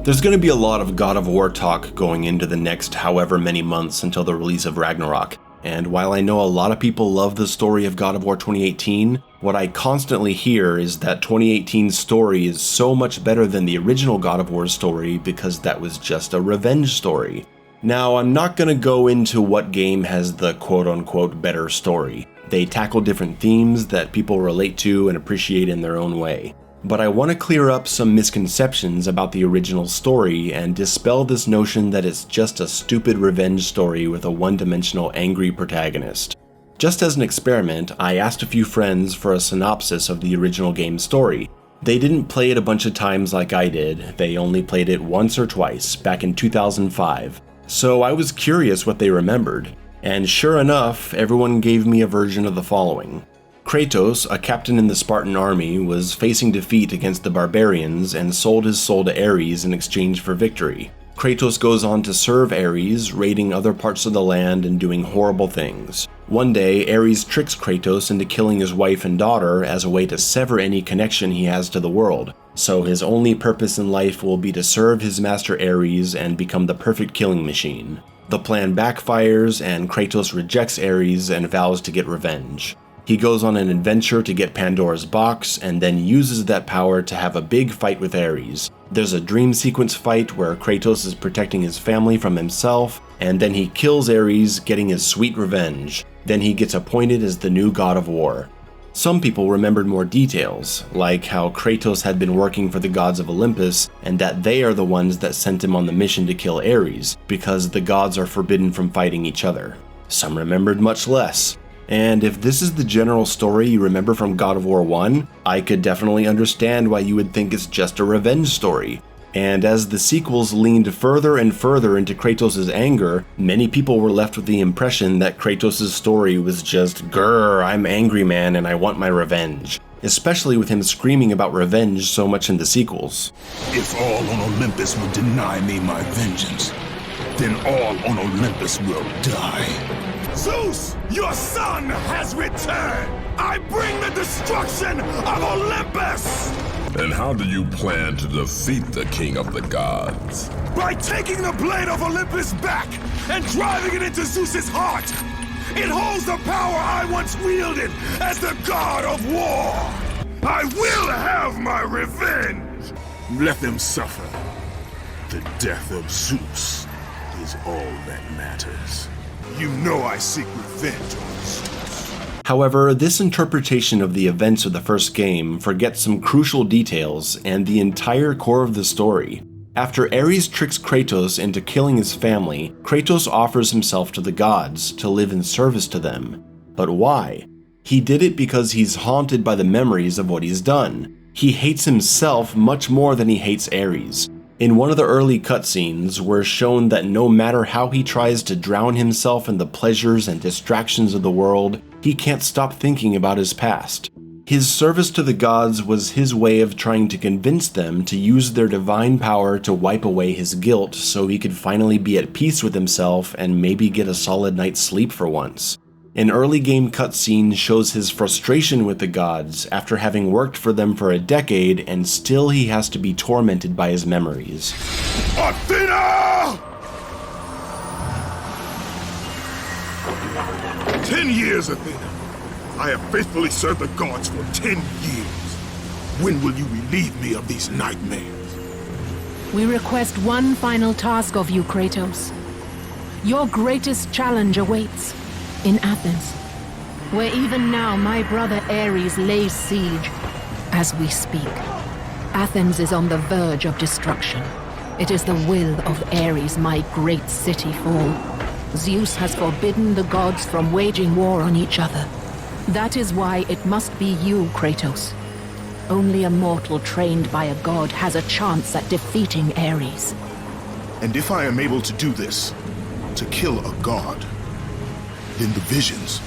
There's going to be a lot of God of War talk going into the next however many months until the release of Ragnarok, and while I know a lot of people love the story of God of War 2018, what I constantly hear is that 2018's story is so much better than the original God of War story because that was just a revenge story. Now, I'm not going to go into what game has the quote-unquote better story. They tackle different themes that people relate to and appreciate in their own way. But I want to clear up some misconceptions about the original story and dispel this notion that it's just a stupid revenge story with a one-dimensional angry protagonist. Just as an experiment, I asked a few friends for a synopsis of the original game's story. They didn't play it a bunch of times like I did, they only played it once or twice, back in 2005. So I was curious what they remembered, and sure enough, everyone gave me a version of the following. Kratos, a captain in the Spartan army, was facing defeat against the barbarians and sold his soul to Ares in exchange for victory. Kratos goes on to serve Ares, raiding other parts of the land and doing horrible things. One day, Ares tricks Kratos into killing his wife and daughter as a way to sever any connection he has to the world, so his only purpose in life will be to serve his master Ares and become the perfect killing machine. The plan backfires, and Kratos rejects Ares and vows to get revenge. He goes on an adventure to get Pandora's box, and then uses that power to have a big fight with Ares. There's a dream sequence fight where Kratos is protecting his family from himself, and then he kills Ares, getting his sweet revenge. Then he gets appointed as the new God of War. Some people remembered more details, like how Kratos had been working for the gods of Olympus, and that they are the ones that sent him on the mission to kill Ares, because the gods are forbidden from fighting each other. Some remembered much less. And if this is the general story you remember from God of War 1, I could definitely understand why you would think it's just a revenge story. And as the sequels leaned further and further into Kratos' anger, many people were left with the impression that Kratos' story was just, "Grrr, I'm angry man and I want my revenge." Especially with him screaming about revenge so much in the sequels. If all on Olympus will deny me my vengeance, then all on Olympus will die. Zeus, your son has returned! I bring the destruction of Olympus! And how do you plan to defeat the king of the gods? By taking the blade of Olympus back and driving it into Zeus's heart! It holds the power I once wielded as the god of war! I will have my revenge! Let them suffer. The death of Zeus is all that matters. You know I seek revenge on Zeus. However, this interpretation of the events of the first game forgets some crucial details and the entire core of the story. After Ares tricks Kratos into killing his family, Kratos offers himself to the gods to live in service to them. But why? He did it because he's haunted by the memories of what he's done. He hates himself much more than he hates Ares. In one of the early cutscenes, we're shown that no matter how he tries to drown himself in the pleasures and distractions of the world, he can't stop thinking about his past. His service to the gods was his way of trying to convince them to use their divine power to wipe away his guilt so he could finally be at peace with himself and maybe get a solid night's sleep for once. An early game cutscene shows his frustration with the gods after having worked for them for a decade and still he has to be tormented by his memories. Athena! 10 years, Athena. I have faithfully served the gods for 10 years. When will you relieve me of these nightmares? We request one final task of you, Kratos. Your greatest challenge awaits. In Athens, where even now my brother Ares lays siege as we speak. Athens is on the verge of destruction. It is the will of Ares my great city fall. Zeus has forbidden the gods from waging war on each other. That is why it must be you, Kratos. Only a mortal trained by a god has a chance at defeating Ares. And if I am able to do this, to kill a god, then the visions,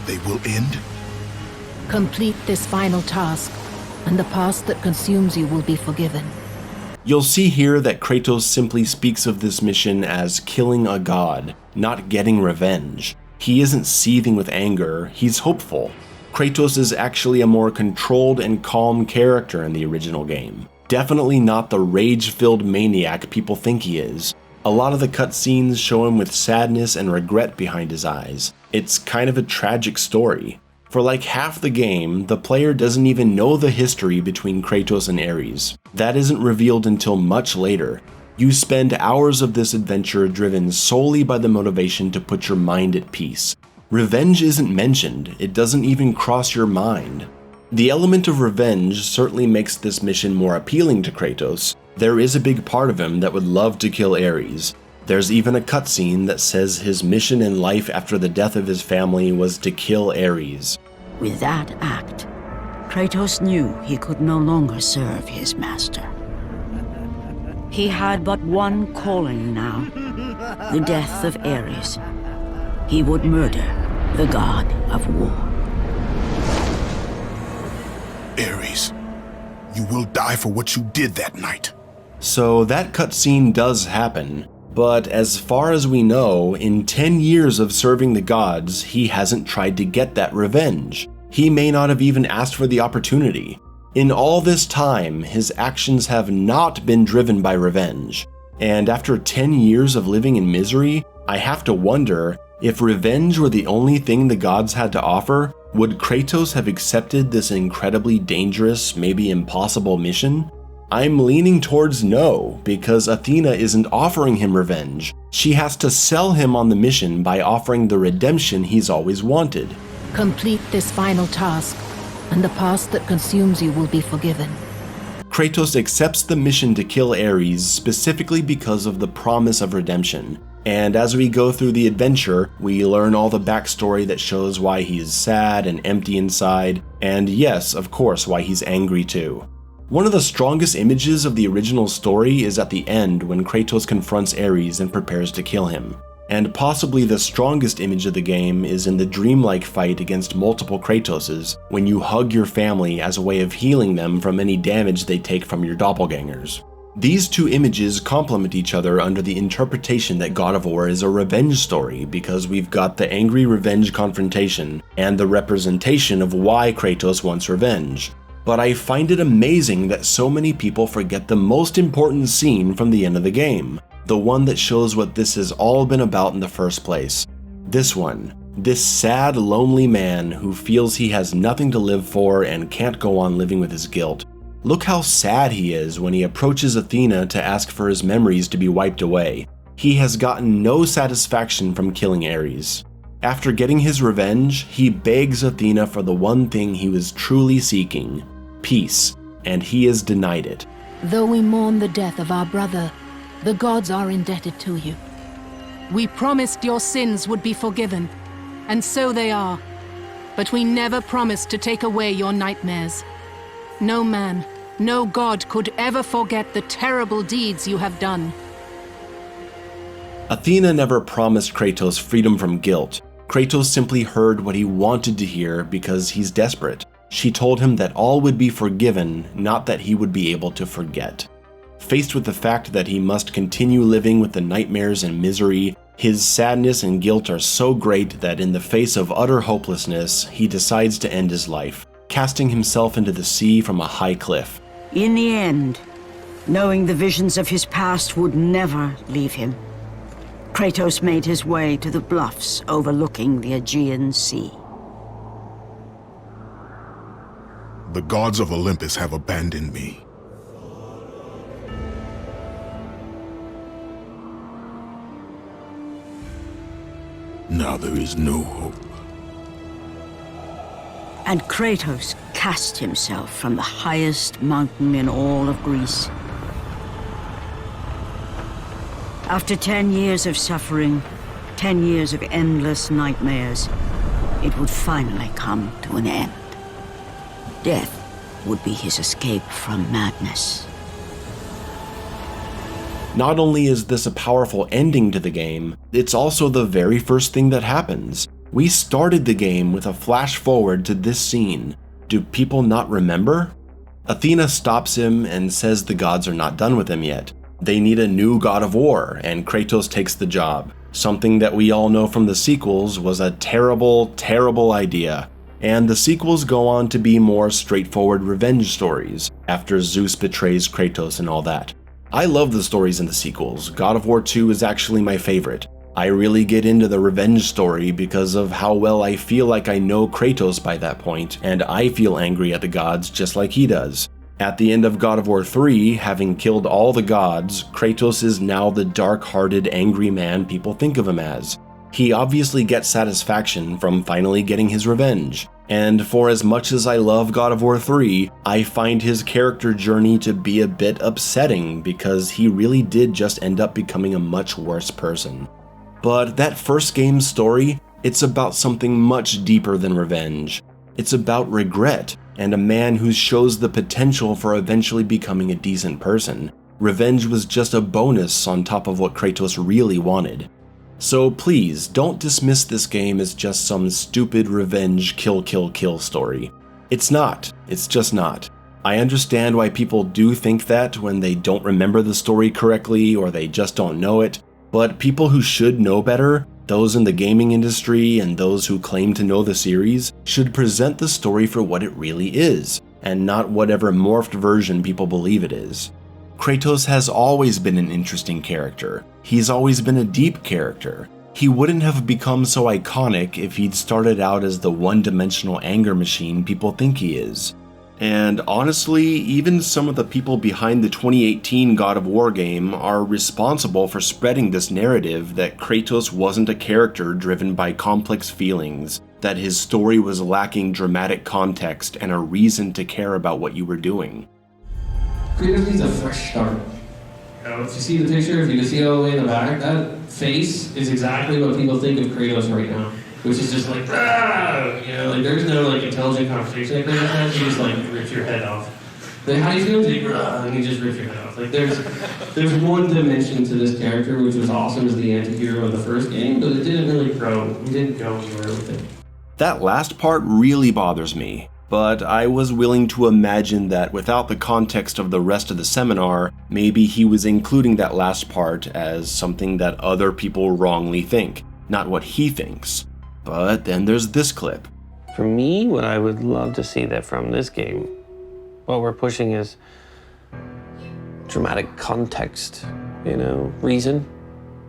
they will end? Complete this final task, and the past that consumes you will be forgiven. You'll see here that Kratos simply speaks of this mission as killing a god, not getting revenge. He isn't seething with anger, he's hopeful. Kratos is actually a more controlled and calm character in the original game. Definitely not the rage-filled maniac people think he is. A lot of the cutscenes show him with sadness and regret behind his eyes. It's kind of a tragic story. For like half the game, the player doesn't even know the history between Kratos and Ares. That isn't revealed until much later. You spend hours of this adventure driven solely by the motivation to put your mind at peace. Revenge isn't mentioned, it doesn't even cross your mind. The element of revenge certainly makes this mission more appealing to Kratos. There is a big part of him that would love to kill Ares. There's even a cutscene that says his mission in life after the death of his family was to kill Ares. With that act, Kratos knew he could no longer serve his master. He had but one calling now, the death of Ares. He would murder the god of war. Ares, you will die for what you did that night. So that cutscene does happen, but as far as we know, in 10 years of serving the gods, he hasn't tried to get that revenge. He may not have even asked for the opportunity. In all this time, his actions have not been driven by revenge. And after 10 years of living in misery, I have to wonder, if revenge were the only thing the gods had to offer, would Kratos have accepted this incredibly dangerous, maybe impossible mission? I'm leaning towards no, because Athena isn't offering him revenge. She has to sell him on the mission by offering the redemption he's always wanted. Complete this final task, and the past that consumes you will be forgiven. Kratos accepts the mission to kill Ares specifically because of the promise of redemption. And as we go through the adventure, we learn all the backstory that shows why he's sad and empty inside, and yes, of course, why he's angry too. One of the strongest images of the original story is at the end when Kratos confronts Ares and prepares to kill him. And possibly the strongest image of the game is in the dreamlike fight against multiple Kratoses, when you hug your family as a way of healing them from any damage they take from your doppelgangers. These two images complement each other under the interpretation that God of War is a revenge story, because we've got the angry revenge confrontation and the representation of why Kratos wants revenge. But I find it amazing that so many people forget the most important scene from the end of the game, the one that shows what this has all been about in the first place. This one. This sad, lonely man who feels he has nothing to live for and can't go on living with his guilt. Look how sad he is when he approaches Athena to ask for his memories to be wiped away. He has gotten no satisfaction from killing Ares. After getting his revenge, he begs Athena for the one thing he was truly seeking, peace, and he is denied it. Though we mourn the death of our brother, the gods are indebted to you. We promised your sins would be forgiven, and so they are. But we never promised to take away your nightmares. No man, no god could ever forget the terrible deeds you have done. Athena never promised Kratos freedom from guilt. Kratos simply heard what he wanted to hear because he's desperate. She told him that all would be forgiven, not that he would be able to forget. Faced with the fact that he must continue living with the nightmares and misery, his sadness and guilt are so great that in the face of utter hopelessness, he decides to end his life, casting himself into the sea from a high cliff. In the end, knowing the visions of his past would never leave him, Kratos made his way to the bluffs overlooking the Aegean Sea. The gods of Olympus have abandoned me. Now there is no hope. And Kratos cast himself from the highest mountain in all of Greece. After 10 years of suffering, 10 years of endless nightmares, it would finally come to an end. Death would be his escape from madness. Not only is this a powerful ending to the game, it's also the very first thing that happens. We started the game with a flash forward to this scene. Do people not remember? Athena stops him and says the gods are not done with him yet. They need a new god of war, and Kratos takes the job. Something that we all know from the sequels was a terrible, terrible idea. And the sequels go on to be more straightforward revenge stories. after Zeus betrays Kratos and all that. I love the stories in the sequels. God of War 2 is actually my favorite. I really get into the revenge story because of how well I feel like I know Kratos by that point, and I feel angry at the gods just like he does. At the end of God of War 3, having killed all the gods, Kratos is now the dark-hearted, angry man people think of him as. He obviously gets satisfaction from finally getting his revenge. And for as much as I love God of War 3, I find his character journey to be a bit upsetting because he really did just end up becoming a much worse person. But that first game's story, it's about something much deeper than revenge. It's about regret, and a man who shows the potential for eventually becoming a decent person. Revenge was just a bonus on top of what Kratos really wanted. So please, don't dismiss this game as just some stupid revenge kill story. It's not. It's just not. I understand why people do think that when they don't remember the story correctly or they just don't know it, but people who should know better, those in the gaming industry and those who claim to know the series, should present the story for what it really is, and not whatever morphed version people believe it is. Kratos has always been an interesting character. He's always been a deep character. He wouldn't have become so iconic if he'd started out as the one-dimensional anger machine people think he is. And honestly, even some of the people behind the 2018 God of War game are responsible for spreading this narrative that Kratos wasn't a character driven by complex feelings, that his story was lacking dramatic context and a reason to care about what you were doing. Kratos needs a fresh start. You know, if you see the picture, if you can see all the way in the back, that face is exactly what people think of Kratos right now. Which is just like, ah! You know, like there's no like intelligent conversation like that. You just like rip your head off. Like, how do you feel? And you just rip your head off. Like there's one dimension to this character which was awesome as the anti-hero of the first game, but it didn't really grow. We didn't go anywhere with it. That last part really bothers me, but I was willing to imagine that without the context of the rest of the seminar, maybe he was including that last part as something that other people wrongly think, not what he thinks. But then there's this clip. For me, what I would love to see that from this game, what we're pushing is dramatic context, reason,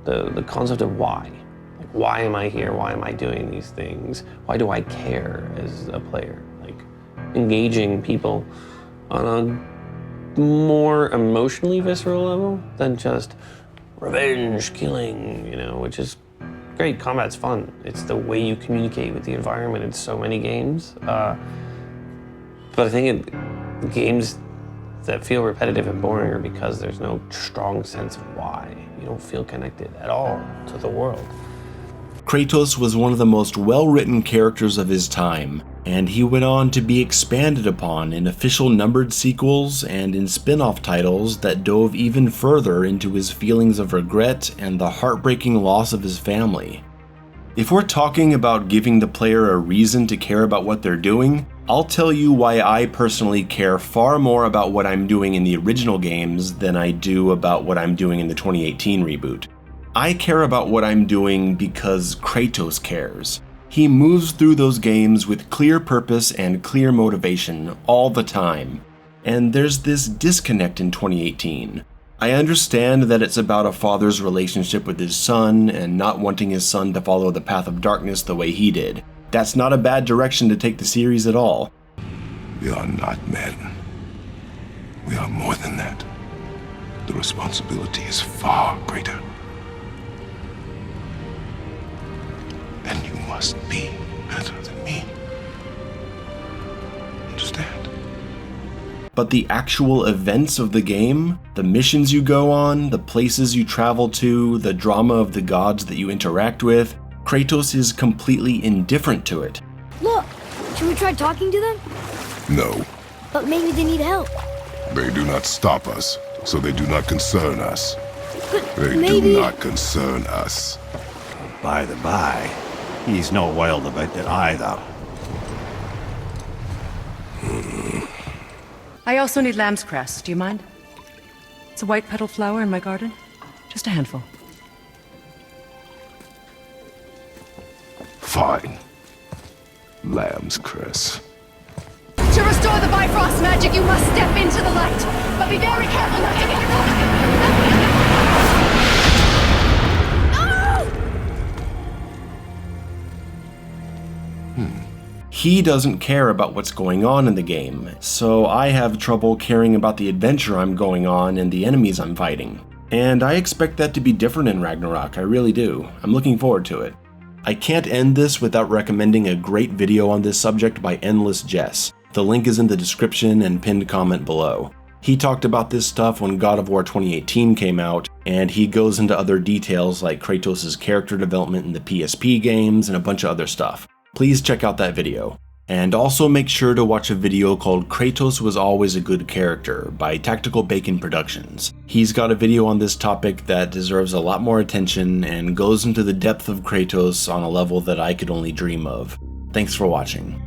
the concept of why. Like, why am I here? Why am I doing these things? Why do I care as a player? Like, engaging people on a more emotionally visceral level than just revenge, killing, which is great. Combat's fun. It's the way you communicate with the environment in so many games. But I think games that feel repetitive and boring are because there's no strong sense of why. You don't feel connected at all to the world. Kratos was one of the most well-written characters of his time, and he went on to be expanded upon in official numbered sequels and in spin-off titles that dove even further into his feelings of regret and the heartbreaking loss of his family. If we're talking about giving the player a reason to care about what they're doing, I'll tell you why I personally care far more about what I'm doing in the original games than I do about what I'm doing in the 2018 reboot. I care about what I'm doing because Kratos cares. He moves through those games with clear purpose and clear motivation all the time. And there's this disconnect in 2018. I understand that it's about a father's relationship with his son and not wanting his son to follow the path of darkness the way he did. That's not a bad direction to take the series at all. We are not men. We are more than that. The responsibility is far greater. And you must be better than me. Understand? But the actual events of the game, the missions you go on, the places you travel to, the drama of the gods that you interact with, Kratos is completely indifferent to it. Look, should we try talking to them? No, But maybe they need help. they do not stop us, so they do not concern us. But They maybe... do not concern us. By the by, he's no wild about it either. I also need lamb's cress. Do you mind? It's a white petal flower in my garden. Just a handful. Fine. Lamb's cress. Shivers restore the Bifrost magic, you must step into the light. But be very careful not to get your... He doesn't care about what's going on in the game, so I have trouble caring about the adventure I'm going on and the enemies I'm fighting. And I expect that to be different in Ragnarok, I really do. I'm looking forward to it. I can't end this without recommending a great video on this subject by Endless Jess. The link is in the description and pinned comment below. He talked about this stuff when God of War 2018 came out, and he goes into other details like Kratos' character development in the PSP games and a bunch of other stuff. Please check out that video. And also make sure to watch a video called Kratos Was Always a Good Character by Tactical Bacon Productions. He's got a video on this topic that deserves a lot more attention and goes into the depth of Kratos on a level that I could only dream of. Thanks for watching.